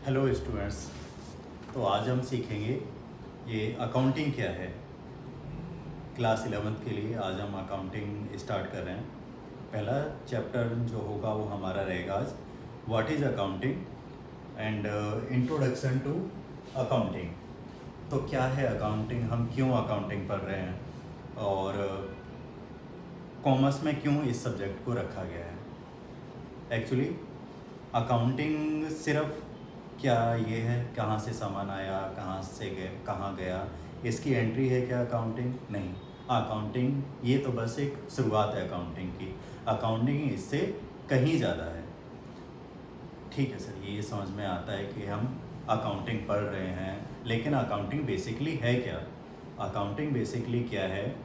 Hello students. तो आज हम सीखेंगे ये अकाउंटिंग क्या है। क्लास 11th के लिए आज हम अकाउंटिंग स्टार्ट कर रहे हैं। पहला चैप्टर जो होगा वो हमारा रहेगा आज what is accounting and introduction to accounting. तो क्या है अकाउंटिंग, हम क्यों अकाउंटिंग पढ़ रहे हैं और कॉमर्स में क्यों इस सब्जेक्ट को रखा गया है। एक्चुअली अकाउंटिंग सिर्फ क्या ये है कहाँ से सामान आया, कहाँ से कहाँ गया, इसकी एंट्री है क्या अकाउंटिंग? नहीं, अकाउंटिंग ये तो बस एक शुरुआत है अकाउंटिंग की। अकाउंटिंग इससे कहीं ज़्यादा है। ठीक है सर, ये समझ में आता है कि हम अकाउंटिंग पढ़ रहे हैं, लेकिन अकाउंटिंग बेसिकली है क्या? अकाउंटिंग बेसिकली क्या है,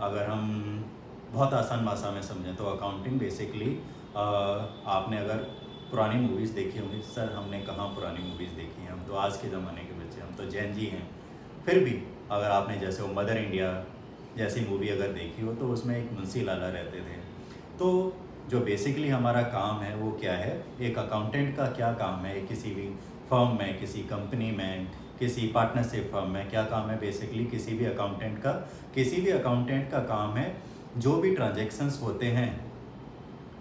अगर हम बहुत आसान भाषा में समझें तो अकाउंटिंग बेसिकली आपने अगर पुरानी मूवीज़ देखी होंगी। सर हमने कहाँ पुरानी मूवीज़ देखी हैं, हम तो आज के ज़माने के बच्चे, हम तो जैन जी हैं। फिर भी अगर आपने जैसे वो मदर इंडिया जैसी मूवी अगर देखी हो तो उसमें एक मुंशी लाला रहते थे। तो जो बेसिकली हमारा काम है वो क्या है, एक अकाउंटेंट का क्या काम है, किसी भी फर्म में, किसी कंपनी में, किसी पार्टनरशिप फर्म में क्या काम है, बेसिकली किसी भी अकाउंटेंट का काम है जो भी ट्रांजैक्शंस होते हैं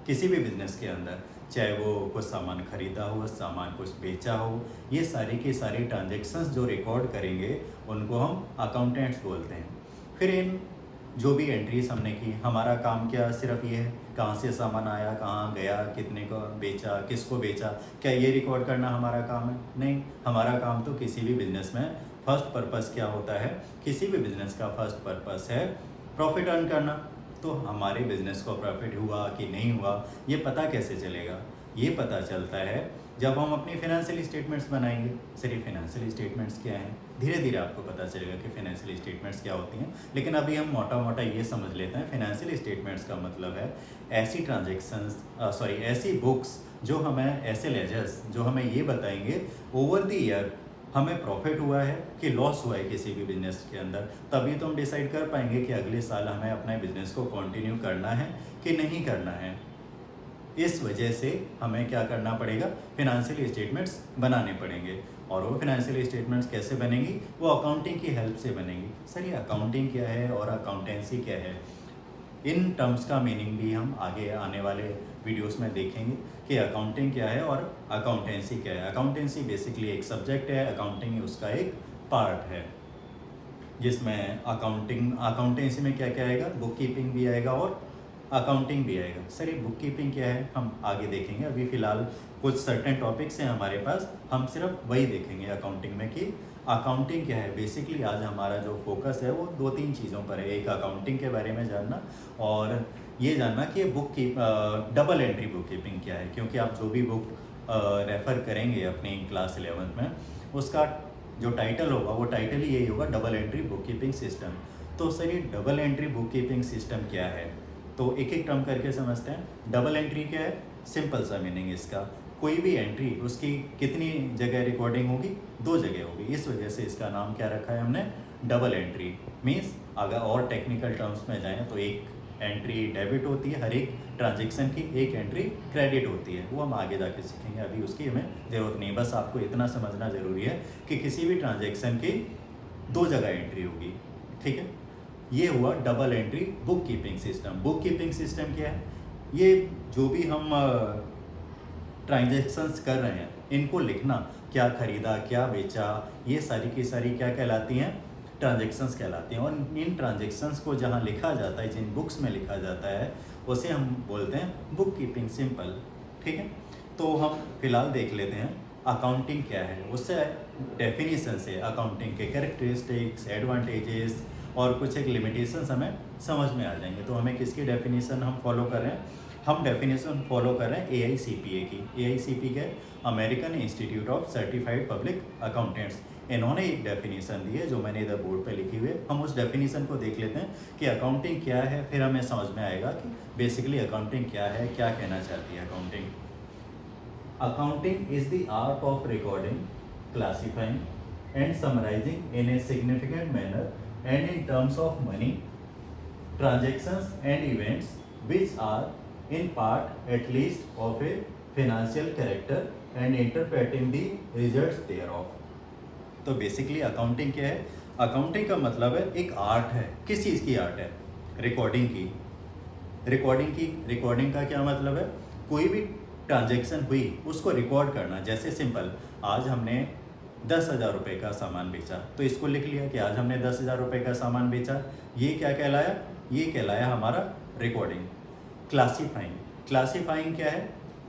किसी भी बिजनेस के अंदर, चाहे वो कुछ सामान खरीदा हो, सामान कुछ बेचा हो, ये सारी की सारी ट्रांजैक्शंस जो रिकॉर्ड करेंगे उनको हम अकाउंटेंट्स बोलते हैं। फिर इन जो भी एंट्रीज हमने की, हमारा काम क्या सिर्फ ये है कहाँ से सामान आया, कहाँ गया, कितने को बेचा, किसको बेचा, क्या ये रिकॉर्ड करना हमारा काम है? नहीं, हमारा काम तो किसी भी बिजनेस में फर्स्ट पर्पस क्या होता है, किसी भी बिजनेस का फर्स्ट पर्पस है प्रॉफिट अर्न करना। तो हमारे बिजनेस को प्रॉफिट हुआ कि नहीं हुआ ये पता कैसे चलेगा? ये पता चलता है जब हम अपनी फाइनेंशियल स्टेटमेंट्स बनाएंगे। सिर्फ फाइनेंशियल स्टेटमेंट्स क्या हैं, धीरे धीरे आपको पता चलेगा कि फाइनेंशियल स्टेटमेंट्स क्या होती हैं। लेकिन अभी हम मोटा मोटा ये समझ लेते हैं, फाइनेंशियल स्टेटमेंट्स का मतलब है ऐसी ऐसी बुक्स जो हमें, ऐसे लेजर्स जो हमें ये बताएंगे ओवर द ईयर हमें प्रॉफिट हुआ है कि लॉस हुआ है किसी भी बिजनेस के अंदर। तभी तो हम डिसाइड कर पाएंगे कि अगले साल हमें अपने बिजनेस को कंटिन्यू करना है कि नहीं करना है। इस वजह से हमें क्या करना पड़ेगा, फिनेंशियल स्टेटमेंट्स बनाने पड़ेंगे। और वो फिनेंशियल स्टेटमेंट्स कैसे बनेंगी, वो अकाउंटिंग की हेल्प से बनेंगी। सर ये अकाउंटिंग क्या है और अकाउंटेंसी क्या है, इन टर्म्स का मीनिंग भी हम आगे आने वाले वीडियोस में देखेंगे कि अकाउंटिंग क्या है और अकाउंटेंसी क्या है। अकाउंटेंसी बेसिकली एक सब्जेक्ट है, अकाउंटिंग उसका एक पार्ट है, जिसमें अकाउंटेंसी में क्या क्या आएगा, बुक कीपिंग भी आएगा और अकाउंटिंग भी आएगा। सर ये बुक कीपिंग क्या है हम आगे देखेंगे, अभी फ़िलहाल कुछ सर्टेन टॉपिक्स हैं हमारे पास, हम सिर्फ वही देखेंगे अकाउंटिंग में कि अकाउंटिंग क्या है। बेसिकली आज हमारा जो फोकस है वो 2-3 चीज़ों पर है। एक अकाउंटिंग के बारे में जानना और ये जानना कि डबल एंट्री बुक कीपिंग क्या है, क्योंकि आप जो भी बुक रेफ़र करेंगे अपनी क्लास 11th में उसका जो टाइटल होगा वो टाइटल ही यही होगा, double entry book keeping system. तो सर ये double entry book keeping system क्या है, तो एक एक टर्म करके समझते हैं। डबल एंट्री क्या है, सिंपल सा मीनिंग इसका, कोई भी एंट्री उसकी कितनी जगह रिकॉर्डिंग होगी, 2 जगह होगी। इस वजह से इसका नाम क्या रखा है हमने, डबल एंट्री। मीन्स अगर और टेक्निकल टर्म्स में जाएँ तो एक एंट्री डेबिट होती है हर एक ट्रांजेक्शन की, एक एंट्री क्रेडिट होती है, वो हम आगे जाके सीखेंगे, अभी उसकी हमें ज़रूरत नहीं। बस आपको इतना समझना ज़रूरी है कि किसी भी ट्रांजेक्शन की 2 जगह एंट्री होगी। ठीक है, ये हुआ double entry book keeping system. Book keeping system क्या है, ये जो भी हम ट्रांजेक्शन्स कर रहे हैं इनको लिखना, क्या खरीदा क्या बेचा, ये सारी की सारी क्या कहलाती हैं, ट्रांजेक्शन्स कहलाती हैं। और इन ट्रांजेक्शन्स को जहाँ लिखा जाता है, जिन बुक्स में लिखा जाता है, उसे हम बोलते हैं बुक कीपिंग, सिंपल। ठीक है, तो हम फिलहाल देख लेते हैं अकाउंटिंग क्या है, उससे डेफिनेशन से अकाउंटिंग के कैरेक्टरिस्टिक्स, एडवांटेजेस और कुछ एक लिमिटेशंस हमें समझ में आ जाएंगे। तो हमें किसकी डेफिनेशन हम फॉलो कर रहे हैं, हम डेफिनेशन फॉलो कर रहे हैं AICPA की। AICPA क्या है, American institute of certified public accountants. इन्होंने एक डेफिनेशन दी है जो मैंने इधर बोर्ड पे लिखी हुई है। हम उस डेफिनेशन को देख लेते हैं कि अकाउंटिंग क्या है, फिर हमें समझ में आएगा कि बेसिकली अकाउंटिंग क्या है, क्या कहना चाहती है accounting. Accounting is the art of recording, classifying and summarising in a significant manner and in terms of money, transactions and events which are in part at least of a financial character and interpreting the results thereof. तो basically accounting क्या है? Accounting का मतलब है एक art है। किस चीज़ की आर्ट है? रिकॉर्डिंग की। रिकॉर्डिंग का क्या मतलब है? कोई भी ट्रांजैक्शन हुई उसको रिकॉर्ड करना। जैसे सिंपल, आज हमने 10,000 रुपये का सामान बेचा, तो इसको लिख लिया कि आज हमने 10,000 रुपये का सामान बेचा। ये क्या कहलाया? ये कहलाया हमारा रिकॉर्डिंग। क्लासीफाइंग क्या है?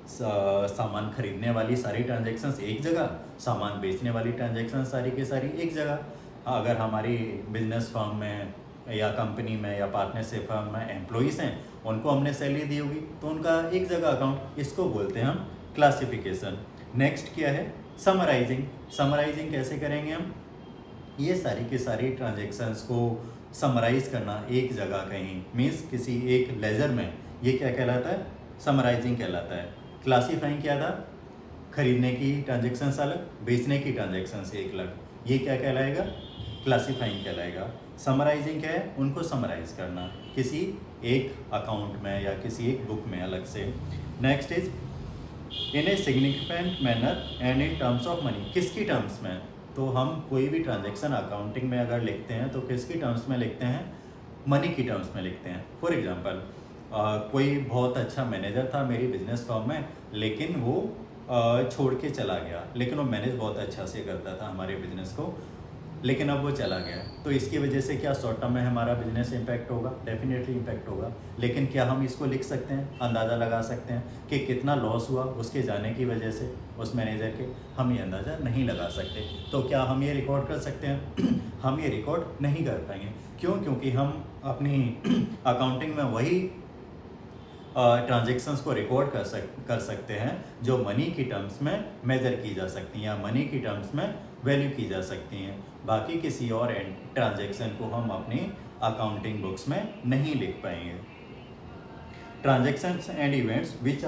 सामान खरीदने वाली सारी ट्रांजैक्शंस एक जगह, सामान बेचने वाली ट्रांजैक्शन सारी की सारी एक जगह। अगर हमारी बिजनेस फर्म में या कंपनी में या पार्टनरशिप फर्म में एम्प्लॉइज़ हैं, उनको हमने सैलरी दी होगी तो उनका एक जगह अकाउंट, इसको बोलते हैं हम क्लासिफिकेशन। नेक्स्ट क्या है? समराइजिंग कैसे करेंगे हम? ये सारी की सारी ट्रांजैक्शंस को समराइज करना एक जगह कहीं, मीन्स किसी एक लेजर में, ये क्या कहलाता है? समराइजिंग कहलाता है। क्लासीफाइंग क्या था? खरीदने की ट्रांजैक्शंस अलग, बेचने की ट्रांजैक्शंस एक अलग, ये क्या कहलाएगा? क्लासीफाइंग कहलाएगा। समराइजिंग क्या है? उनको समराइज करना किसी एक अकाउंट में या किसी एक बुक में अलग से। Next is in a significant manner and in terms of money. किसकी टर्म्स में? तो हम कोई भी ट्रांजैक्शन अकाउंटिंग में अगर लिखते हैं तो किसकी टर्म्स में लिखते हैं? मनी की टर्म्स में लिखते हैं। फॉर एग्जांपल, कोई बहुत अच्छा मैनेजर था मेरी बिजनेस फर्म में, लेकिन वो छोड़ के चला गया, लेकिन वो मैनेज बहुत अच्छा से करता था हमारे बिजनेस को, लेकिन अब वो चला गया। तो इसकी वजह से क्या शॉर्ट टर्म में हमारा बिजनेस इम्पैक्ट होगा? डेफिनेटली इम्पैक्ट होगा। लेकिन क्या हम इसको लिख सकते हैं? अंदाज़ा लगा सकते हैं कि कितना लॉस हुआ उसके जाने की वजह से उस मैनेजर के? हम ये अंदाज़ा नहीं लगा सकते। तो क्या हम ये रिकॉर्ड कर सकते हैं? हम ये रिकॉर्ड नहीं कर पाएंगे। क्यों? क्योंकि हम अपनी अकाउंटिंग में वही ट्रांजैक्शंस को रिकॉर्ड कर सकते हैं जो मनी की टर्म्स में मेजर की जा सकती हैं या मनी की टर्म्स में वैल्यू की जा सकती हैं। बाकी किसी और ट्रांजैक्शन को हम अपनी अकाउंटिंग बुक्स में नहीं लिख पाएंगे। Transactions and events which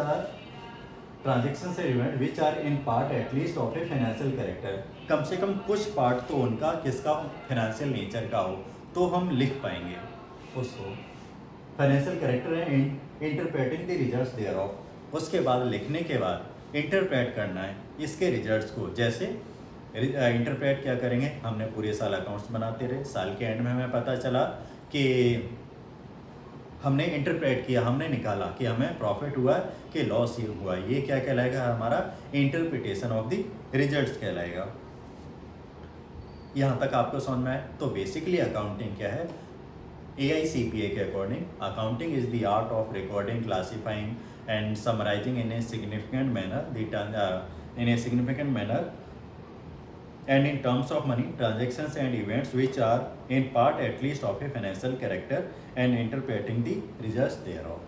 are in part at least of a financial character. कम से कम कुछ पार्ट तो उनका किसका? फाइनेंशियल नेचर का हो तो हम लिख पाएंगे उसको। फाइनेंशियल कैरेक्टर है interpreting the results thereof. उसके बाद लिखने के बाद इंटरप्रेट करना है इसके रिजल्ट्स को। जैसे इंटरप्रेट क्या करेंगे? हमने पूरे साल अकाउंट्स बनाते रहे, साल के एंड में हमें पता चला कि हमने इंटरप्रेट किया, हमने निकाला कि हमें प्रॉफिट हुआ कि लॉस ही हुआ। ये क्या कहलाएगा? हमारा इंटरप्रिटेशन ऑफ द रिजल्ट्स कहलाएगा। यहाँ तक आपको समझ में आए? तो बेसिकली अकाउंटिंग क्या है? AICPA के according accounting is the art of recording, classifying and summarising in a significant manner and in terms of money, transactions and events which are in part at least of a financial character and interpreting the results thereof।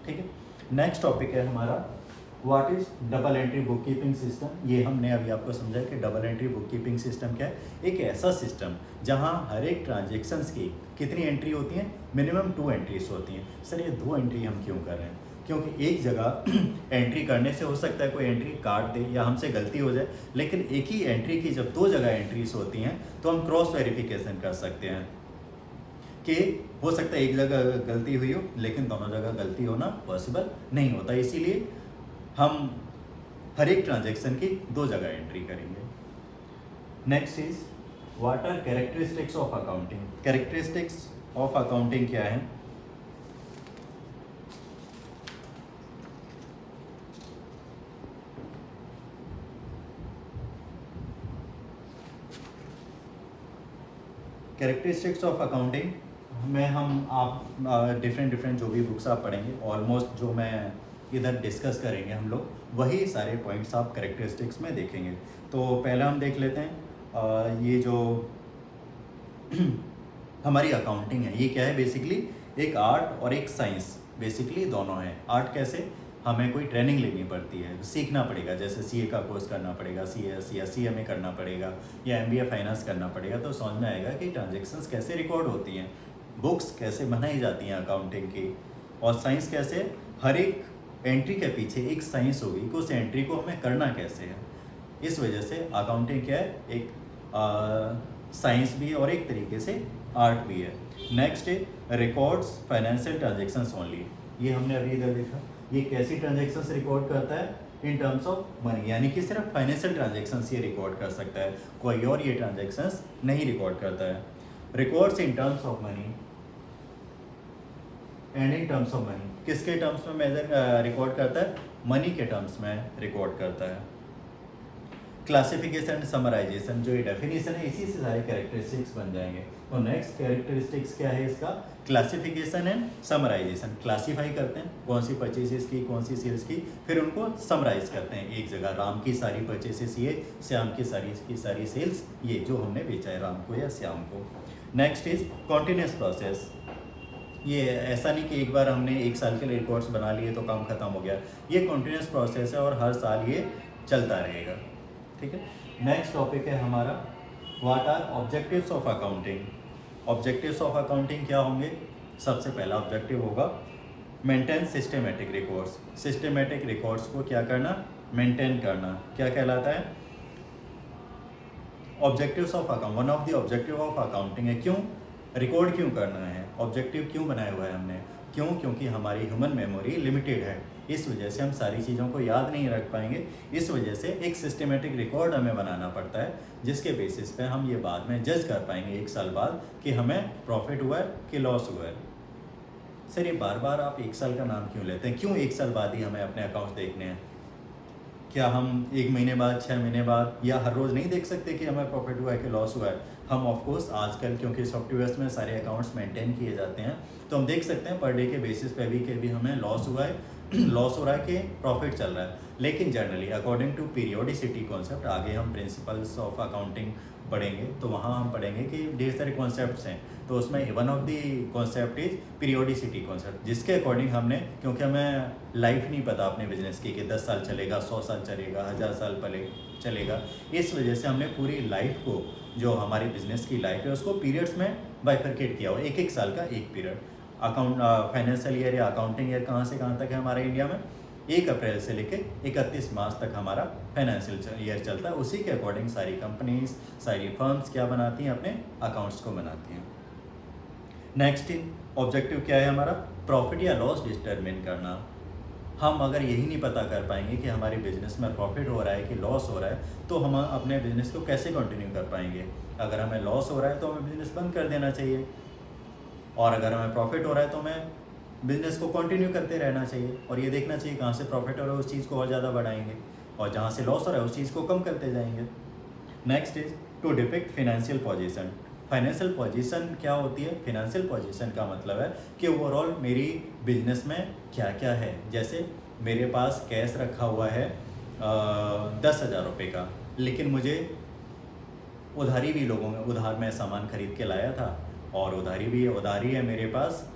ठीक है। Next topic है हमारा what is double entry book keeping system. ये हमने अभी आपको समझा कि double entry book keeping system क्या है? एक ऐसा सिस्टम जहाँ हर एक ट्रांजेक्शन्स की कितनी एंट्री होती हैं? मिनिमम 2 एंट्रीज होती हैं। सर ये 2 एंट्री हम क्यों कर रहे हैं? क्योंकि एक जगह एंट्री करने से हो सकता है कोई एंट्री काट दे या हमसे गलती हो जाए, लेकिन एक ही एंट्री की जब 2 जगह एंट्रीज होती हैं तो हम क्रॉस वेरिफिकेशन कर सकते हैं कि हो सकता है एक जगह गलती हुई हो लेकिन दोनों जगह गलती होना पॉसिबल नहीं होता। इसीलिए हम हर एक ट्रांजैक्शन की 2 जगह एंट्री करेंगे। Next is what are characteristics of accounting. Characteristics of accounting क्या है? कैरेक्टरिस्टिक्स ऑफ अकाउंटिंग में हम आप डिफरेंट जो भी बुक्स आप पढ़ेंगे, ऑलमोस्ट जो मैं इधर डिस्कस करेंगे हम लोग वही सारे पॉइंट्स आप कैरेक्टरिस्टिक्स में देखेंगे। तो पहला हम देख लेते हैं ये जो हमारी अकाउंटिंग है ये क्या है? बेसिकली एक आर्ट और एक साइंस, बेसिकली दोनों हैं। आर्ट कैसे? हमें कोई ट्रेनिंग लेनी पड़ती है, सीखना पड़ेगा, जैसे CA का कोर्स करना पड़ेगा, CS या CMA करना पड़ेगा या MBA फाइनेंस करना पड़ेगा, तो समझ में आएगा कि ट्रांजैक्शंस कैसे रिकॉर्ड होती हैं, बुक्स कैसे बनाई जाती हैं अकाउंटिंग की। और साइंस कैसे? हर एक एंट्री के पीछे एक साइंस होगी कि उस एंट्री को हमें करना कैसे है। इस वजह से अकाउंटिंग क्या है? एक साइंस भी है और एक तरीके से आर्ट भी है। नेक्स्ट है रिकॉर्ड्स फाइनेंशियल ट्रांजेक्शन्स ओनली। ये हमने अभी इधर देखा, ये कैसी ट्रांजेक्शन्स रिकॉर्ड करता है? इन टर्म्स ऑफ मनी, यानी कि सिर्फ फाइनेंशियल ट्रांजेक्शन्स ये रिकॉर्ड कर सकता है, कोई और ये ट्रांजेक्शन्स नहीं रिकॉर्ड करता है। Records in terms of money and in terms of money, किसके टर्म्स में मेजर रिकॉर्ड करता है? मनी के टर्म्स में रिकॉर्ड करता है। क्लासिफिकेशन एंड समराइजेशन, जो ये डेफिनेशन है इसी से सारे कैरेक्टरिस्टिक्स बन जाएंगे। तो नेक्स्ट कैरेक्टरिस्टिक्स क्या है इसका? Classification and summarization. क्लासीफाई करते हैं कौन सी परचेजेस की, कौन सी सेल्स की, फिर उनको समराइज करते हैं एक जगह। राम की सारी परचेजेस ये, श्याम की सारी सेल्स ये, जो हमने बेचा है राम को या श्याम को। Next is continuous process. ये ऐसा नहीं कि एक बार हमने 1 साल के लिए रिकॉर्ड्स बना लिए तो काम खत्म हो गया, ये कॉन्टिन्यूस प्रोसेस है और हर साल ये चलता रहेगा। ठीक है। नेक्स्ट टॉपिक है हमारा what are objectives of accounting. Objectives of accounting क्या होंगे? सबसे पहला ऑब्जेक्टिव होगा maintain systematic records. Systematic records को क्या करना? मेंटेन करना। क्या कहलाता है? Objectives of account, one of the objective of accounting है। क्यों रिकॉर्ड क्यों करना है? ऑब्जेक्टिव क्यों बनाया हुआ है हमने? क्यों? क्योंकि हमारी ह्यूमन मेमोरी लिमिटेड है, इस वजह से हम सारी चीज़ों को याद नहीं रख पाएंगे। इस वजह से एक सिस्टमेटिक रिकॉर्ड हमें बनाना पड़ता है, जिसके बेसिस पे हम ये बाद में जज कर पाएंगे 1 साल बाद कि हमें प्रॉफिट हुआ है कि लॉस हुआ है। सर ये बार बार आप 1 साल का नाम क्यों लेते हैं? क्यों 1 साल बाद ही हमें अपने अकाउंट्स देखने हैं? क्या हम 1 महीने बाद, 6 महीने बाद या हर रोज़ नहीं देख सकते कि हमें प्रॉफिट हुआ है कि लॉस हुआ है? हम ऑफकोर्स आजकल क्योंकि सॉफ्टवेयर्स में सारे अकाउंट्स मेंटेन किए जाते हैं, तो हम देख सकते हैं पर डे के बेसिस पे भी हमें लॉस हुआ है लॉस हो रहा है कि प्रॉफिट चल रहा है। लेकिन generally according to periodicity concept, आगे हम प्रिंसिपल्स ऑफ अकाउंटिंग पढ़ेंगे तो वहाँ हम पढ़ेंगे कि ढेर सारे कॉन्सेप्ट्स हैं, तो उसमें one of the concept is periodicity concept, जिसके अकॉर्डिंग हमने, क्योंकि हमें लाइफ नहीं पता अपने बिजनेस की कि 10 साल चलेगा, 100 साल चलेगा, 1000 साल पहले चलेगा, इस वजह से हमने पूरी लाइफ को, जो हमारी बिजनेस की लाइफ है, उसको पीरियड्स में बाइफरकेट किया हुआ, 1-1 साल का एक पीरियड। अकाउंट फाइनेंशियल ईयर या अकाउंटिंग ईयर कहाँ से कहाँ तक है हमारे इंडिया में? 1 अप्रैल से लेकर 31 मार्च तक हमारा फाइनेंशियल ईयर चलता है। उसी के अकॉर्डिंग सारी कंपनीज, सारी फर्म्स क्या बनाती हैं? अपने अकाउंट्स को बनाती हैं। नेक्स्ट ऑब्जेक्टिव क्या है हमारा? प्रॉफिट या लॉस डिटरमिन करना। हम अगर यही नहीं पता कर पाएंगे कि हमारे बिजनेस में प्रॉफिट हो रहा है कि लॉस हो रहा है, तो हम अपने बिजनेस को कैसे कंटिन्यू कर पाएंगे? अगर हमें लॉस हो रहा है तो हमें बिजनेस बंद कर देना चाहिए, और अगर हमें प्रॉफिट हो रहा है तो हमें बिजनेस को कंटिन्यू करते रहना चाहिए, और ये देखना चाहिए कहाँ से प्रॉफिट हो रहा है उस चीज़ को और ज़्यादा बढ़ाएंगे, और जहाँ से लॉस हो रहा है उस चीज़ को कम करते जाएंगे। Next is to depict financial position. Financial position क्या होती है? फिनेंशियल पोजीशन का मतलब है कि ओवरऑल मेरी बिजनेस में क्या क्या है। जैसे मेरे पास कैश रखा हुआ है 10,000 रुपये का, लेकिन मुझे उधारी भी लोगों में, उधार में सामान खरीद के लाया था, और उधारी है मेरे पास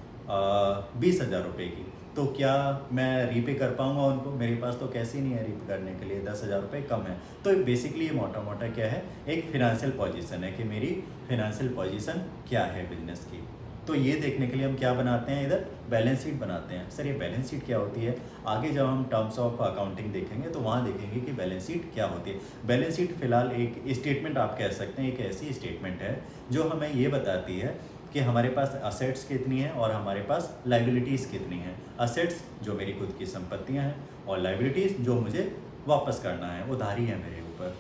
20,000 रुपये की, तो क्या मैं रीपे कर पाऊँगा उनको? मेरे पास तो कैसे ही नहीं है रीपे करने के लिए, 10,000 रुपये कम है। तो बेसिकली ये मोटा मोटा क्या है? एक फिनेंशियल पोजीशन है कि मेरी फिनेंशियल पोजीशन क्या है बिजनेस की। तो ये देखने के लिए हम क्या बनाते हैं? इधर बैलेंस शीट बनाते हैं। सर ये बैलेंस शीट क्या होती है? आगे जब हम टर्म्स ऑफ अकाउंटिंग देखेंगे तो वहाँ देखेंगे कि बैलेंस शीट क्या होती है। बैलेंस शीट फिलहाल एक स्टेटमेंट आप कह सकते हैं, एक ऐसी स्टेटमेंट है जो हमें ये बताती है कि हमारे पास असेट्स कितनी हैं और हमारे पास लाइबिलिटीज़ कितनी हैं। असेट्स जो मेरी खुद की संपत्तियां हैं, और लाइबिलिटीज़ जो मुझे वापस करना है, उधारी है मेरे ऊपर।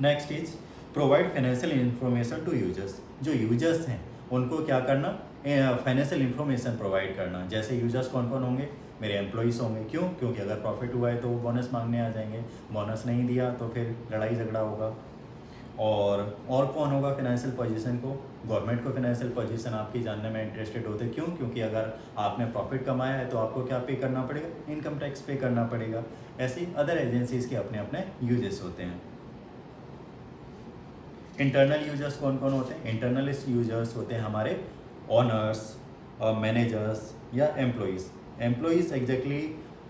Next is provide financial information to users. जो यूजर्स हैं उनको क्या करना? फाइनेंशियल इंफॉर्मेशन प्रोवाइड करना। जैसे यूजर्स कौन कौन होंगे? मेरे एम्प्लॉइज़ होंगे। क्यों? क्योंकि अगर प्रॉफिट हुआ है तो वो बोनस मांगने आ जाएंगे, बोनस नहीं दिया तो फिर लड़ाई झगड़ा होगा। और कौन होगा फाइनेंशियल पोजीशन को? गवर्नमेंट को फाइनेंशियल पोजीशन आपकी जानने में इंटरेस्टेड होते। क्यों? क्योंकि अगर आपने प्रॉफिट कमाया है तो आपको क्या पे करना पड़ेगा? इनकम टैक्स पे करना पड़ेगा। ऐसी अदर एजेंसीज़ के अपने अपने यूजेस होते हैं। इंटरनल यूजर्स कौन कौन होते हैं? इंटरनल यूजर्स होते हैं हमारे ओनर्स, मैनेजर्स या employees. Employees exactly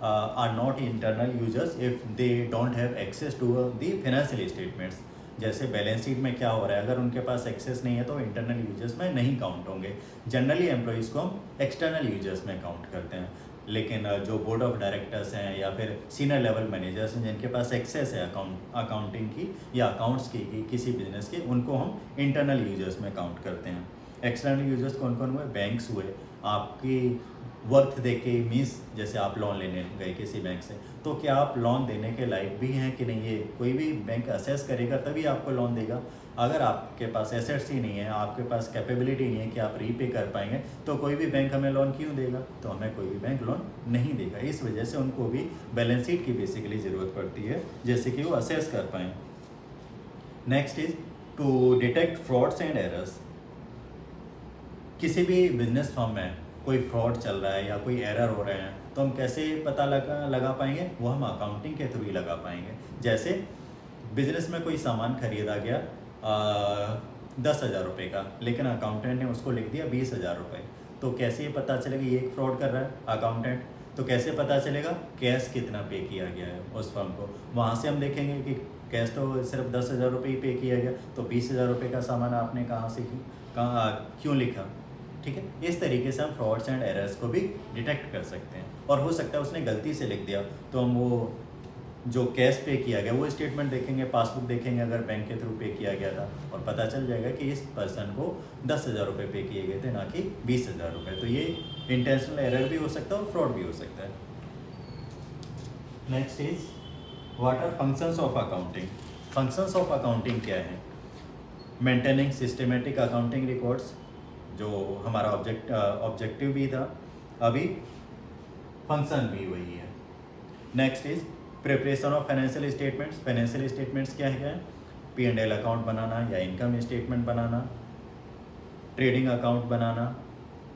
are not internal users if they don't have access to the financial statements. जैसे बैलेंस शीट में क्या हो रहा है, अगर उनके पास एक्सेस नहीं है तो इंटरनल यूजर्स में नहीं काउंट होंगे। जनरली एम्प्लॉइज़ को हम एक्सटर्नल यूजर्स में काउंट करते हैं। लेकिन जो बोर्ड ऑफ डायरेक्टर्स हैं या फिर सीनियर लेवल मैनेजर्स हैं जिनके पास एक्सेस है अकाउंटिंग की या अकाउंट्स की किसी बिजनेस की, उनको हम इंटरनल यूजर्स में काउंट करते हैं। एक्सटर्नल यूजर्स कौन कौन हुए? बैंक्स हुए, आपकी वर्थ दे के मीन्स जैसे आप लोन लेने गए किसी बैंक से, तो क्या आप लोन देने के लायक भी हैं कि नहीं, ये कोई भी बैंक असेस करेगा तभी आपको लोन देगा। अगर आपके पास एसेट्स ही नहीं है, आपके पास कैपेबिलिटी नहीं है कि आप रीपे कर पाएंगे, तो कोई भी बैंक हमें लोन क्यों देगा, तो हमें कोई भी बैंक लोन नहीं देगा। इस वजह से उनको भी बैलेंस शीट की बेसिकली ज़रूरत पड़ती है, जैसे कि वो असेस कर पाएँ। Next is to detect frauds and errors. किसी भी बिजनेस फर्म में कोई फ्रॉड चल रहा है या कोई एरर हो रहे हैं, तो हम कैसे पता लगा पाएंगे, वो हम अकाउंटिंग के थ्रू ही लगा पाएंगे। जैसे बिजनेस में कोई सामान खरीदा गया 10,000 रुपये का, लेकिन अकाउंटेंट ने उसको लिख दिया 20,000 रुपये, तो कैसे ये पता चलेगा ये एक फ्रॉड कर रहा है अकाउंटेंट, तो कैसे पता चलेगा, कैश कितना पे किया गया है उस फर्म को। वहाँ से हम देखेंगे कि कैश तो सिर्फ 10,000 रुपये ही पे किया गया, तो 20,000 रुपये का सामान आपने कहाँ क्यों लिखा। ठीक है, इस तरीके से हम फ्रॉड्स एंड एरर्स को भी डिटेक्ट कर सकते हैं। और हो सकता है उसने गलती से लिख दिया, तो हम वो जो कैश पे किया गया वो स्टेटमेंट देखेंगे, पासबुक देखेंगे अगर बैंक के थ्रू पे किया गया था, और पता चल जाएगा कि इस पर्सन को 10,000 रुपये पे किए गए थे, ना कि 20,000 रुपये। तो ये इंटेंशनल एरर भी हो सकता है और फ्रॉड भी हो सकता है। Next is what are functions of accounting. Functions of accounting क्या है, मेंटेनिंग सिस्टमेटिक अकाउंटिंग रिकॉर्ड्स, जो हमारा ऑब्जेक्टिव भी था, अभी फंक्शन भी वही है। Next is preparation of financial statements. Financial statements क्या है, P&L अकाउंट बनाना या इनकम स्टेटमेंट बनाना, ट्रेडिंग अकाउंट बनाना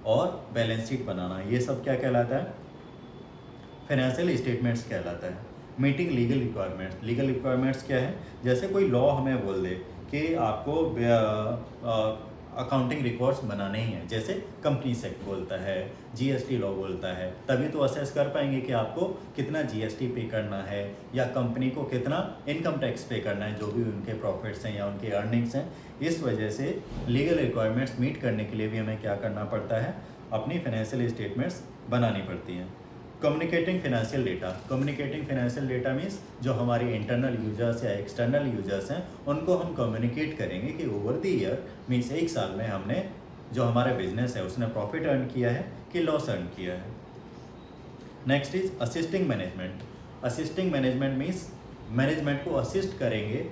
और बैलेंस शीट बनाना, ये सब क्या कहलाता है, फाइनेंशियल स्टेटमेंट्स कहलाता है। Meeting legal requirements. Legal requirements क्या है, जैसे कोई लॉ हमें बोल दे कि आपको अकाउंटिंग रिकॉर्ड्स बनाने ही हैं, जैसे कंपनी एक्ट बोलता है, GST लॉ बोलता है, तभी तो असेस कर पाएंगे कि आपको कितना GST पे करना है या कंपनी को कितना इनकम टैक्स पे करना है, जो भी उनके प्रॉफिट्स हैं या उनके अर्निंग्स हैं। इस वजह से लीगल रिक्वायरमेंट्स मीट करने के लिए भी हमें क्या करना पड़ता है, अपनी फाइनेंशियल स्टेटमेंट्स बनानी पड़ती हैं। Communicating financial data. Communicating financial data means जो हमारे इंटरनल यूजर्स या एक्सटर्नल यूजर्स हैं उनको हम कम्युनिकेट करेंगे कि ओवर द ईयर मीन्स एक साल में हमने जो हमारा बिजनेस है उसने प्रॉफिट अर्न किया है कि लॉस अर्न किया है। Next is assisting management. Assisting management means management को असिस्ट करेंगे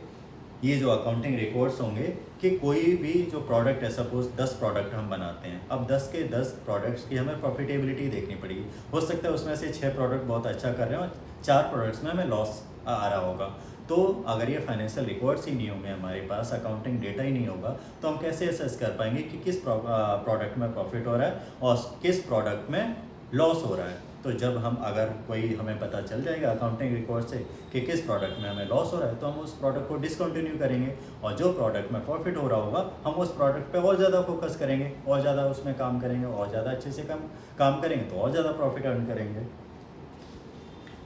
ये जो अकाउंटिंग रिकॉर्ड्स होंगे कि कोई भी जो प्रोडक्ट है, सपोज 10 प्रोडक्ट हम बनाते हैं, अब 10 के 10 प्रोडक्ट्स की हमें प्रॉफिटेबिलिटी देखनी पड़ेगी। हो सकता है उसमें से 6 प्रोडक्ट बहुत अच्छा कर रहे हैं और 4 प्रोडक्ट्स में हमें लॉस आ रहा होगा। तो अगर ये फाइनेंशियल रिकॉर्ड्स ही नहीं होंगे, हमारे पास अकाउंटिंग डेटा ही नहीं होगा, तो हम कैसे असेस कर पाएंगे कि किस प्रोडक्ट में प्रॉफिट हो रहा है और किस प्रोडक्ट में लॉस हो रहा है। तो जब हम अगर कोई हमें पता चल जाएगा अकाउंटिंग रिकॉर्ड से कि किस प्रोडक्ट में हमें लॉस हो रहा है, तो हम उस प्रोडक्ट को डिसकंटिन्यू करेंगे, और जो प्रोडक्ट में प्रॉफिट हो रहा होगा हम उस प्रोडक्ट पे और ज़्यादा फोकस करेंगे, और ज़्यादा उसमें काम करेंगे, और ज़्यादा अच्छे से काम करेंगे तो और ज़्यादा प्रॉफिट अर्न करेंगे।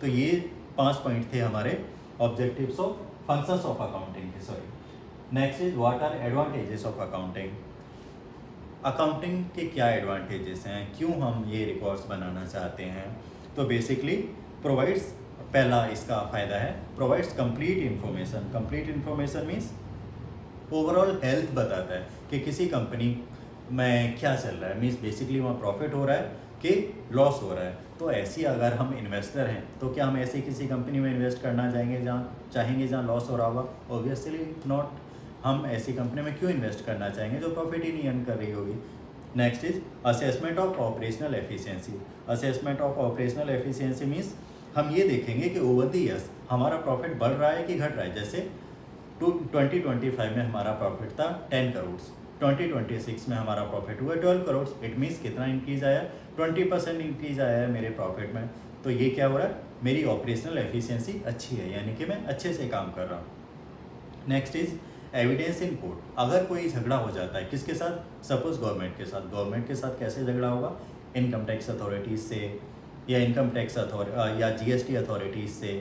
तो ये 5 पॉइंट थे हमारे objectives of functions of accounting के। Sorry, next is what are advantages of accounting. Accounting के क्या एडवांटेजेस हैं, क्यों हम ये रिकॉर्ड्स बनाना चाहते हैं। तो बेसिकली प्रोवाइड्स, पहला इसका फ़ायदा है, provides complete information. Complete information means overall health बताता है कि किसी कंपनी में क्या चल रहा है, मीन्स बेसिकली वहाँ प्रॉफिट हो रहा है कि लॉस हो रहा है। तो ऐसी अगर हम इन्वेस्टर हैं तो क्या हम ऐसी किसी कंपनी में इन्वेस्ट करना चाहेंगे जहाँ लॉस हो रहा होगा? Obviously not. हम ऐसी कंपनी में क्यों इन्वेस्ट करना चाहेंगे जो प्रॉफिट ही नहीं अर्न कर रही होगी। Next is assessment of operational efficiency. Assessment of operational efficiency means हम ये देखेंगे कि ओवर द ईयर्स हमारा प्रॉफिट बढ़ रहा है कि घट रहा है। जैसे 2025 में हमारा प्रॉफिट था 10 करोड़, 2026 में हमारा प्रॉफिट हुआ 12 करोड़। इट मीन्स कितना इंक्रीज आया, 20% इंक्रीज आया है मेरे प्रॉफिट में। तो ये क्या हो रहा है, मेरी ऑपरेशनल एफिशिएंसी अच्छी है, यानी कि मैं अच्छे से काम कर रहा हूँ। Next is evidence in court. अगर कोई झगड़ा हो जाता है किसके साथ, सपोज गवर्नमेंट के साथ। गवर्नमेंट के साथ कैसे झगड़ा होगा, इनकम टैक्स अथॉरिटीज़ से या इनकम टैक्स या GST अथॉरिटीज़ से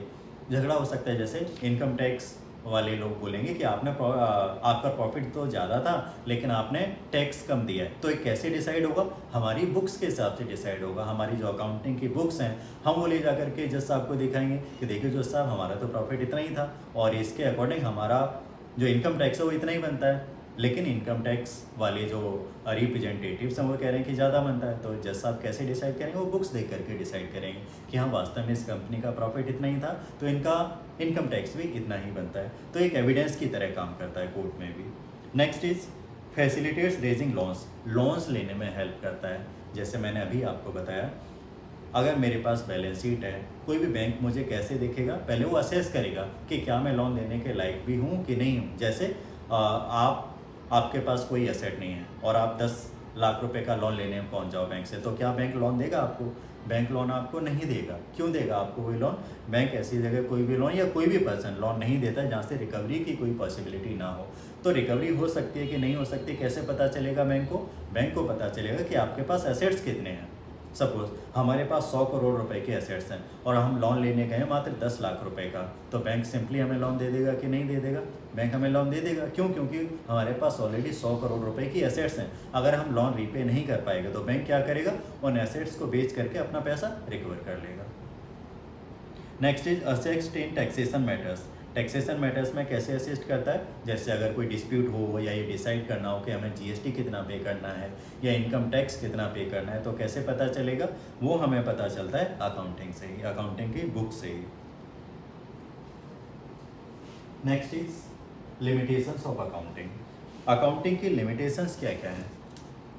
झगड़ा हो सकता है। जैसे इनकम टैक्स वाले लोग बोलेंगे कि आपका प्रॉफिट तो ज़्यादा था लेकिन आपने टैक्स कम दिया है। तो ये कैसे डिसाइड होगा, हमारी बुक्स के हिसाब से डिसाइड होगा। हमारी जो अकाउंटिंग की बुक्स हैं हम वो ले जा करके जज साहब को दिखाएंगे कि देखिए जज साहब, हमारा तो प्रॉफिट इतना ही था और इसके अकॉर्डिंग हमारा जो इनकम टैक्स है वो इतना ही बनता है। लेकिन इनकम टैक्स वाले जो रिप्रेजेंटेटिव्स हैं वो कह रहे हैं कि ज़्यादा बनता है। तो जज साहब कैसे डिसाइड करेंगे? वो बुक्स देख करके डिसाइड करेंगे कि हाँ वास्तव में इस कंपनी का प्रॉफिट इतना ही था, तो इनका इनकम टैक्स भी इतना ही बनता है। तो एक एविडेंस की तरह काम करता है कोर्ट में भी। Next is facilitates raising loans लेने में हेल्प करता है। जैसे मैंने अभी आपको बताया, अगर मेरे पास बैलेंस शीट है, कोई भी बैंक मुझे कैसे देखेगा? पहले वो असेस करेगा कि क्या मैं लोन लेने के लायक भी हूँ कि नहीं हूँ। जैसे आपके पास कोई एसेट नहीं है और आप 10 लाख रुपए का लोन लेने में पहुँच जाओ बैंक से, तो क्या बैंक लोन देगा आपको? बैंक लोन आपको नहीं देगा। क्यों देगा आपको कोई लोन? बैंक ऐसी जगह कोई भी लोन या कोई भी पर्सन लोन नहीं देता जहाँ से रिकवरी की कोई पॉसिबिलिटी ना हो। तो रिकवरी हो सकती है कि नहीं हो सकती, कैसे पता चलेगा बैंक को? बैंक को पता चलेगा कि आपके पास एसेट्स कितने हैं। सपोज हमारे पास 100 करोड़ रुपए के एसेट्स हैं और हम लोन लेने गए मात्र 10 लाख रुपए का, तो बैंक सिंपली हमें लोन दे देगा कि नहीं दे देगा? बैंक हमें लोन दे देगा। क्यों? क्योंकि हमारे पास ऑलरेडी 100 करोड़ रुपए की एसेट्स हैं। अगर हम लोन रीपे नहीं कर पाएंगे तो बैंक क्या करेगा? उन एसेट्स को बेच करके अपना पैसा रिकवर कर लेगा। Next is assist in taxation matters. Taxation matters में कैसे असिस्ट करता है? जैसे अगर कोई डिस्प्यूट हो या ये डिसाइड करना हो कि हमें जीएसटी कितना पे करना है या इनकम टैक्स कितना पे करना है, तो कैसे पता चलेगा? वो हमें पता चलता है अकाउंटिंग से ही, अकाउंटिंग की बुक से ही। Next is limitations of accounting. Accounting की लिमिटेशंस क्या क्या हैं?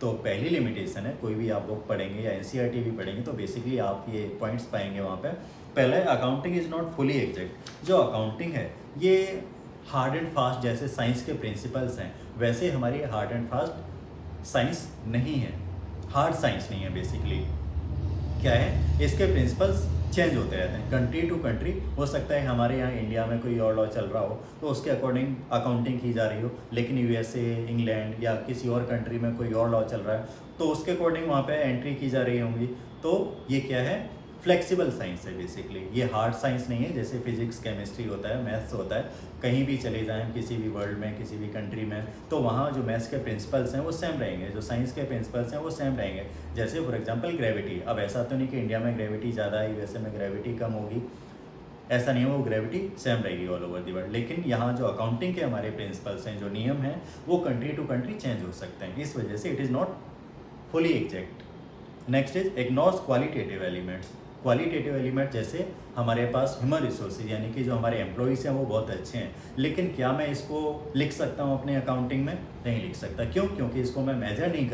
तो पहली लिमिटेशन है, कोई भी आप बुक पढ़ेंगे या एनसीईआरटी भी पढ़ेंगे तो बेसिकली आप ये पॉइंट्स पाएंगे वहाँ पे। पहला है accounting is not fully exact. जो अकाउंटिंग है ये हार्ड एंड फास्ट, जैसे साइंस के प्रिंसिपल्स हैं वैसे हमारी हार्ड एंड फास्ट साइंस नहीं है, हार्ड साइंस नहीं है। बेसिकली क्या है, इसके प्रिंसिपल्स चेंज होते रहते हैं कंट्री टू कंट्री। हो सकता है हमारे यहाँ इंडिया में कोई और लॉ चल रहा हो तो उसके अकॉर्डिंग अकाउंटिंग की जा रही हो, लेकिन यूएसए, इंग्लैंड या किसी और कंट्री में कोई और लॉ चल रहा है तो उसके अकॉर्डिंग वहाँ पे एंट्री की जा रही होंगी। तो ये क्या है? फ्लेक्सिबल साइंस है बेसिकली। ये हार्ड साइंस नहीं है जैसे फिजिक्स, केमिस्ट्री होता है, मैथ्स होता है। कहीं भी चले जाएं किसी भी वर्ल्ड में, किसी भी कंट्री में, तो वहाँ जो मैथ्स के प्रिंसिपल्स हैं वो सेम रहेंगे, जो साइंस के प्रिंसिपल्स हैं वो सेम रहेंगे। जैसे फॉर एग्जांपल ग्रेविटी। अब ऐसा तो नहीं कि इंडिया में ग्रेविटी ज़्यादा है, यूएसए में ग्रेविटी कम होगी, ऐसा नहीं है, वो ग्रेविटी सेम रहेगी ऑल ओवर दी वर्ल्ड। लेकिन यहाँ जो अकाउंटिंग के हमारे प्रिंसिपल्स हैं, जो नियम हैं, वो कंट्री टू कंट्री चेंज हो सकते हैं। इस वजह से it is not fully exact. Next is ignores qualitative elements. Qualitative element जैसे हमारे पास ह्यूमन रिसोर्सेज यानी कि जो हमारे एम्प्लॉयज़ हैं वो बहुत अच्छे हैं, लेकिन क्या मैं इसको लिख सकता हूँ अपने अकाउंटिंग में? नहीं लिख सकता। क्यों? क्योंकि इसको मैं मेजर नहीं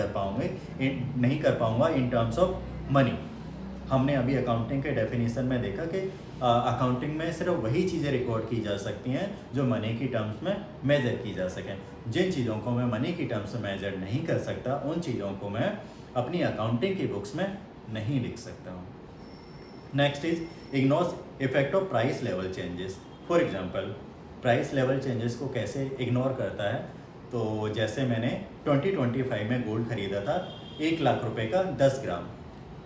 कर पाऊँगा इन टर्म्स ऑफ मनी। हमने अभी अकाउंटिंग के डेफिनेशन में देखा कि अकाउंटिंग में सिर्फ वही चीज़ें रिकॉर्ड की जा सकती हैं जो मनी की टर्म्स में मेजर की जा सकें। जिन चीज़ों को मैं मनी की टर्म्स में मेजर नहीं कर सकता उन चीज़ों को मैं अपनी अकाउंटिंग की बुक्स में नहीं लिख सकता हूँ। Next is ignores effect of price level changes. For example price level changes को कैसे इग्नोर करता है? तो जैसे मैंने 2025 में गोल्ड खरीदा था 1 लाख रुपए का 10 ग्राम,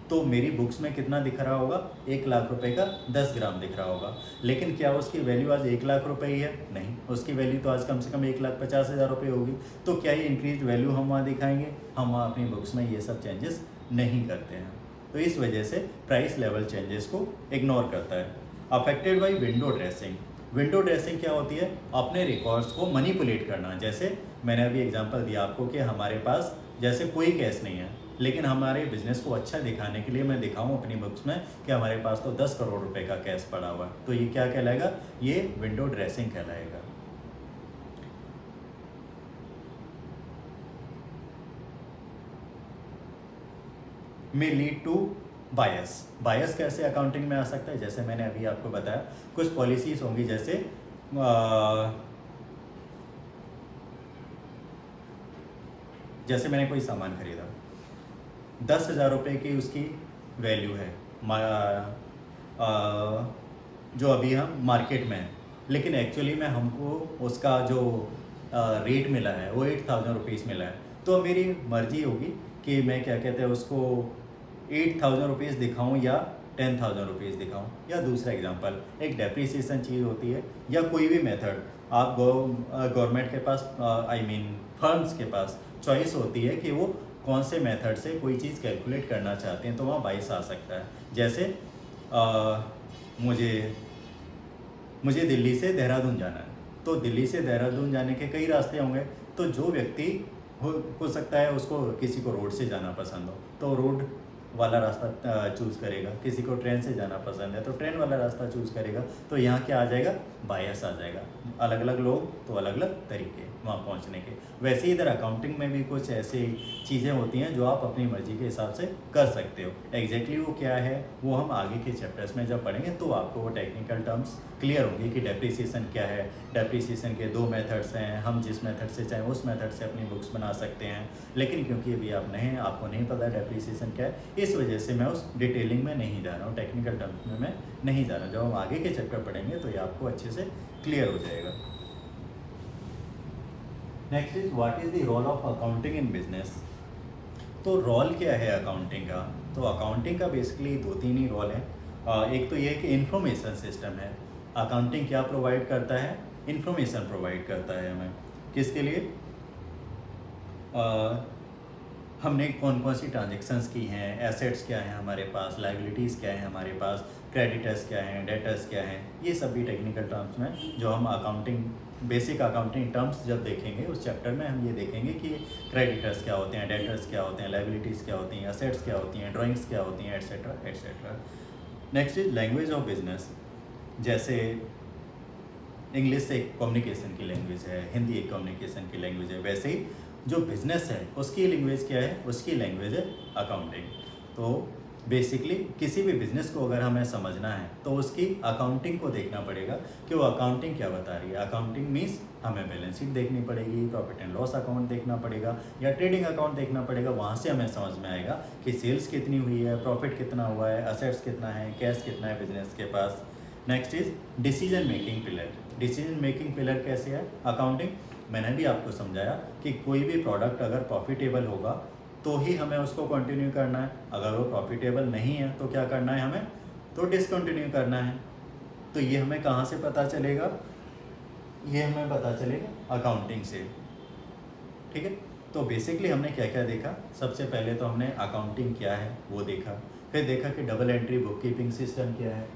तो मेरी बुक्स में कितना दिख रहा होगा? 1 लाख रुपए का 10 ग्राम दिख रहा होगा। लेकिन क्या उसकी वैल्यू आज 1 लाख रुपए ही है? नहीं, उसकी वैल्यू तो आज कम से कम 1,50,000 रुपये होगी। तो क्या ये इंक्रीज वैल्यू हम वहाँ दिखाएंगे? हम वहाँ अपनी बुक्स में ये सब चेंजेस नहीं करते हैं। तो इस वजह से प्राइस लेवल चेंजेस को इग्नोर करता है। Affected by window dressing. Window dressing क्या होती है? अपने रिकॉर्ड्स को मैनिपुलेट करना। जैसे मैंने अभी एग्जांपल दिया आपको कि हमारे पास जैसे कोई कैश नहीं है, लेकिन हमारे बिजनेस को अच्छा दिखाने के लिए मैं दिखाऊं अपनी बुक्स में कि हमारे पास तो 10 करोड़ रुपए का कैश पड़ा हुआ है, तो ये क्या कहलाएगा? ये विंडो ड्रेसिंग कहलाएगा। में लीड टू बायस। बायस कैसे अकाउंटिंग में आ सकता है? जैसे मैंने अभी आपको बताया कुछ पॉलिसीज होंगी, जैसे मैंने कोई सामान खरीदा, 10,000 रुपये की उसकी वैल्यू है जो अभी हम मार्केट में है, लेकिन एक्चुअली में हमको उसका जो रेट मिला है वो 8,000 रुपीज़ मिला है। तो मेरी मर्जी होगी कि मैं क्या कहते हैं उसको 8,000 रुपीज़ दिखाऊँ या 10,000 रुपीज़ दिखाऊँ। या दूसरा एग्जांपल, एक डेप्रिसिएशन चीज़ होती है या कोई भी मेथड आप गवर्नमेंट के पास फर्म्स के पास चॉइस होती है कि वो कौन से मेथड से कोई चीज़ कैलकुलेट करना चाहते हैं, तो वहाँ बाइस आ सकता है। जैसे मुझे दिल्ली से देहरादून जाना है, तो दिल्ली से देहरादून जाने के कई रास्ते होंगे, तो जो व्यक्ति हो सकता है उसको किसी को रोड से जाना पसंद हो तो रोड वाला रास्ता चूज़ करेगा, किसी को ट्रेन से जाना पसंद है तो ट्रेन वाला रास्ता चूज़ करेगा। तो यहाँ क्या आ जाएगा, बायस आ जाएगा। अलग अलग लोग तो अलग अलग तरीके वहाँ पहुँचने के। वैसे ही इधर अकाउंटिंग में भी कुछ ऐसी चीज़ें होती हैं जो आप अपनी मर्ज़ी के हिसाब से कर सकते हो। एग्जैक्टली वो क्या है वो हम आगे के चैप्टर्स में जब पढ़ेंगे तो आपको वो टेक्निकल टर्म्स क्लियर होंगी कि डेप्रिसिएशन क्या है। डेप्रिसिएशन के 2 मेथड्स हैं, हम जिस मेथड से चाहें उस मेथड से अपनी बुक्स बना सकते हैं। लेकिन क्योंकि अभी आप नए हैं, आपको नहीं पता डेप्रिसिएशन क्या है, इस वजह से मैं उस डिटेलिंग में नहीं जा रहा हूँ, टेक्निकल टर्म्स में मैं नहीं जा रहा हूँ। जब हम आगे के चैप्टर पढ़ेंगे तो ये आपको अच्छे से क्लियर हो जाएगा। Next is what is the role of accounting in business. तो रोल क्या है अकाउंटिंग का, तो अकाउंटिंग का बेसिकली 2-3 ही रोल हैं। एक तो ये कि इंफॉर्मेशन सिस्टम है। अकाउंटिंग क्या प्रोवाइड करता है, इंफॉर्मेशन प्रोवाइड करता है हमें। किसके लिए, हमने कौन कौन सी ट्रांजेक्शन्स की हैं, एसेट्स क्या हैं हमारे पास, लाइबिलिटीज़ क्या हैं हमारे पास, क्रेडिटर्स क्या हैं, डेटर्स क्या हैं, ये सब भी टेक्निकल टर्म्स में जो हम अकाउंटिंग बेसिक अकाउंटिंग टर्म्स जब देखेंगे उस चैप्टर में हम ये देखेंगे कि क्रेडिटर्स क्या होते हैं, डेटर्स क्या होते हैं, लाइबिलिटीज़ क्या होती हैं, एसेट्स क्या होती हैं, ड्राइंग्स क्या होती हैं, etcetera etcetera. Next is language of business. जैसे इंग्लिश एक कम्युनिकेशन की लैंग्वेज है, हिंदी एक कम्युनिकेशन की लैंग्वेज है, वैसे ही जो बिज़नेस है उसकी लैंग्वेज क्या है, उसकी लैंग्वेज है अकाउंटिंग। तो बेसिकली किसी भी बिज़नेस को अगर हमें समझना है तो उसकी अकाउंटिंग को देखना पड़ेगा कि वो अकाउंटिंग क्या बता रही है। अकाउंटिंग मीन्स हमें बैलेंस शीट देखनी पड़ेगी, प्रॉफिट एंड लॉस अकाउंट देखना पड़ेगा या ट्रेडिंग अकाउंट देखना पड़ेगा। वहाँ से हमें समझ में आएगा कि सेल्स कितनी हुई है, प्रॉफिट कितना हुआ है, असेट्स कितना है, कैश कितना है बिजनेस के पास। Next is decision making pillar. Decision making pillar कैसे है अकाउंटिंग, मैंने भी आपको समझाया कि कोई भी प्रोडक्ट अगर प्रॉफिटेबल होगा तो ही हमें उसको कंटिन्यू करना है, अगर वो प्रॉफिटेबल नहीं है तो क्या करना है हमें, तो डिसकंटिन्यू करना है। तो ये हमें कहाँ से पता चलेगा, ये हमें पता चलेगा अकाउंटिंग से। ठीक है, तो बेसिकली हमने क्या क्या देखा, सबसे पहले तो हमने अकाउंटिंग क्या है वो देखा, फिर देखा कि double entry book keeping system क्या है,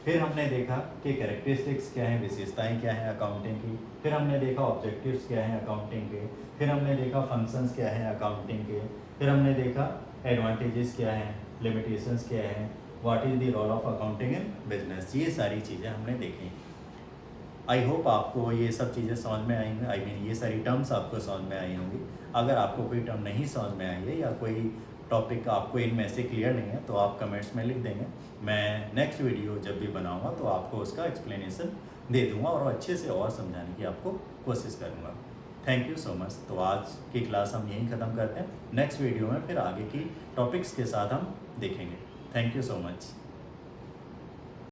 फिर हमने देखा कि कैरेक्टरिस्टिक्स क्या हैं, विशेषताएं क्या हैं अकाउंटिंग की, फिर हमने देखा ऑब्जेक्टिव्स क्या हैं अकाउंटिंग के, फिर हमने देखा फंक्शंस क्या हैं अकाउंटिंग के, फिर हमने देखा एडवांटेजेस क्या हैं, लिमिटेशंस क्या हैं, what is the role of accounting in business. ये सारी चीज़ें हमने देखी। आई होप आपको ये सब चीज़ें समझ में आएंगी, आई मीन ये सारी टर्म्स आपको समझ में आई होंगी। अगर आपको कोई टर्म नहीं समझ में आई है या कोई टॉपिक आपको इनमें से क्लियर नहीं है तो आप कमेंट्स में लिख देंगे। मैं नेक्स्ट वीडियो जब भी बनाऊंगा तो आपको उसका एक्सप्लेनेशन दे दूंगा और अच्छे से और समझाने की आपको कोशिश करूंगा। Thank you so much. तो आज की क्लास हम यहीं ख़त्म करते हैं, नेक्स्ट वीडियो में फिर आगे की टॉपिक्स के साथ हम देखेंगे। Thank you so much.